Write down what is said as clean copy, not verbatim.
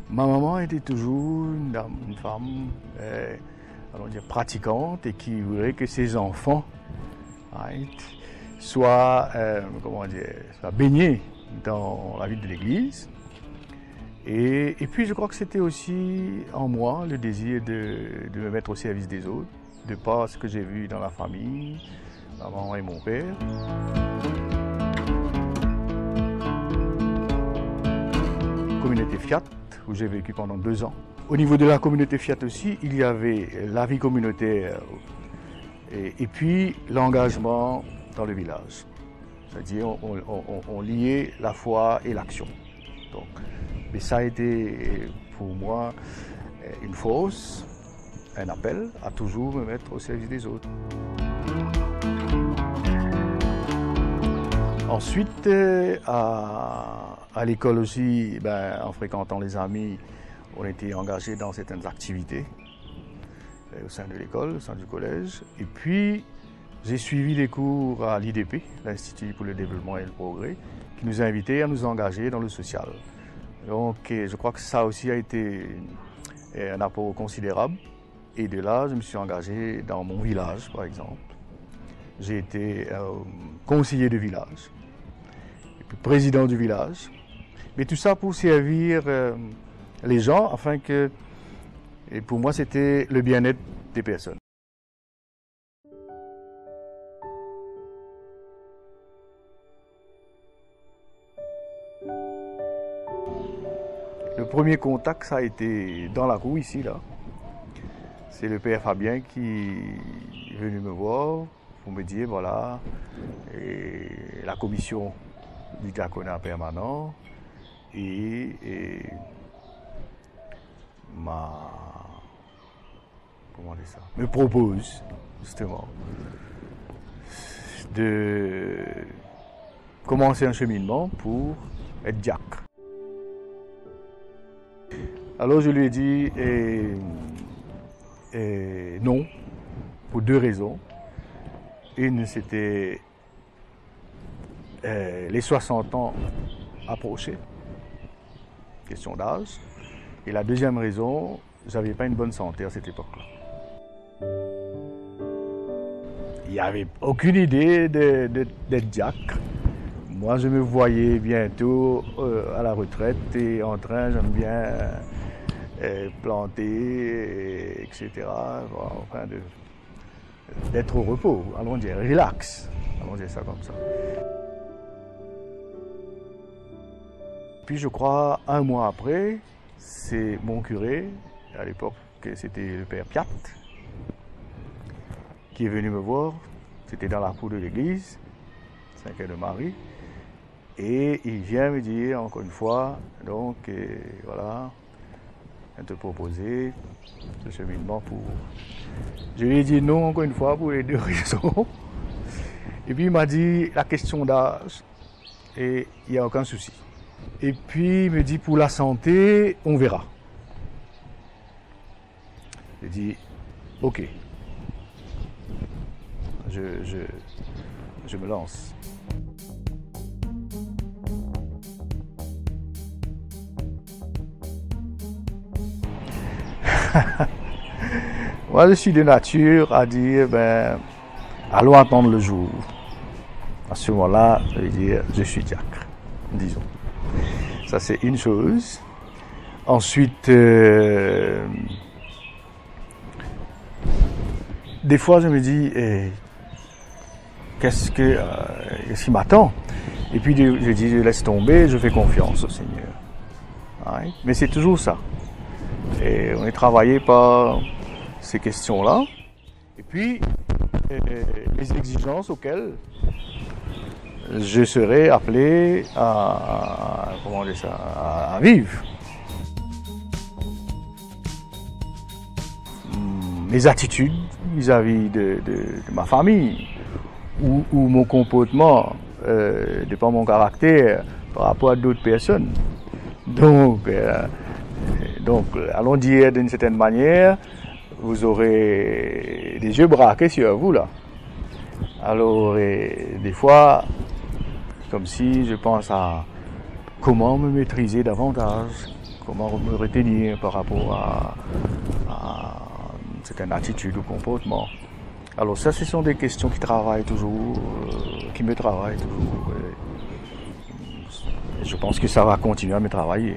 Ma maman était toujours une femme allons dire, pratiquante et qui voulait que ses enfants soient, soient baignés dans la vie de l'Église. Et puis je crois que c'était aussi en moi le désir de me mettre au service des autres, de par ce que j'ai vu dans la famille, maman et mon père. Communauté Fiat, où j'ai vécu pendant 2 ans. Au niveau de la communauté Fiat aussi, il y avait la vie communautaire et puis l'engagement dans le village. C'est-à-dire on liait la foi et l'action. Mais ça a été pour moi une force, un appel à toujours me mettre au service des autres. Ensuite, à l'école aussi, en fréquentant les amis, on était engagés dans certaines activités au sein de l'école, au sein du collège. Et puis, j'ai suivi des cours à l'IDP, l'Institut pour le développement et le progrès, qui nous a invités à nous engager dans le social. Donc, je crois que ça aussi a été un apport considérable. Et de là, je me suis engagé dans mon village, par exemple. J'ai été conseiller de village, et puis président du village. Mais tout ça pour servir les gens, afin que, et pour moi, c'était le bien-être des personnes. Le premier contact, ça a été dans la cour, ici, là. C'est le père Fabien qui est venu me voir pour me dire, voilà, et la commission du diaconat permanent et me propose, justement, de commencer un cheminement pour être diacre. Alors je lui ai dit non, pour 2 raisons. Une, c'était les 60 ans approchés, question d'âge. Et la deuxième raison, j'avais pas une bonne santé à cette époque-là. Il n'y avait aucune idée d'être diacre. Moi, je me voyais bientôt à la retraite et en train, j'aime bien planter, etc. Enfin, d'être au repos, allons dire, relax. Allons dire ça comme ça. Puis je crois, 1 mois après, c'est mon curé, à l'époque c'était le père Piat, qui est venu me voir. C'était dans la cour de l'église, Saint-Cœur-de-Marie. Et il vient me dire encore une fois, donc voilà, je te proposer ce cheminement pour... Je lui ai dit non encore une fois pour les 2 raisons. Et puis il m'a dit la question d'âge, et il n'y a aucun souci. Et puis il me dit pour la santé, on verra. J'ai dit ok, je me lance. Moi, je suis de nature à dire, allons attendre le jour. À ce moment-là, je vais dire, je suis diacre, disons. Ça, c'est une chose. Ensuite, des fois, je me dis, qu'est-ce qui m'attend? Et puis, je dis, je laisse tomber, je fais confiance au Seigneur. Ouais. Mais c'est toujours ça. Et on est travaillé par ces questions-là. Et puis, les exigences auxquelles je serai appelé à vivre. Mes attitudes vis-à-vis de ma famille ou mon comportement de par mon caractère par rapport à d'autres personnes. Donc, allons dire d'une certaine manière, vous aurez des yeux braqués sur vous là. Alors, des fois, comme si je pense à comment me maîtriser davantage, comment me retenir par rapport à certaines attitudes ou comportements. Alors ça, ce sont des questions qui travaillent toujours, qui me travaillent toujours. Et je pense que ça va continuer à me travailler.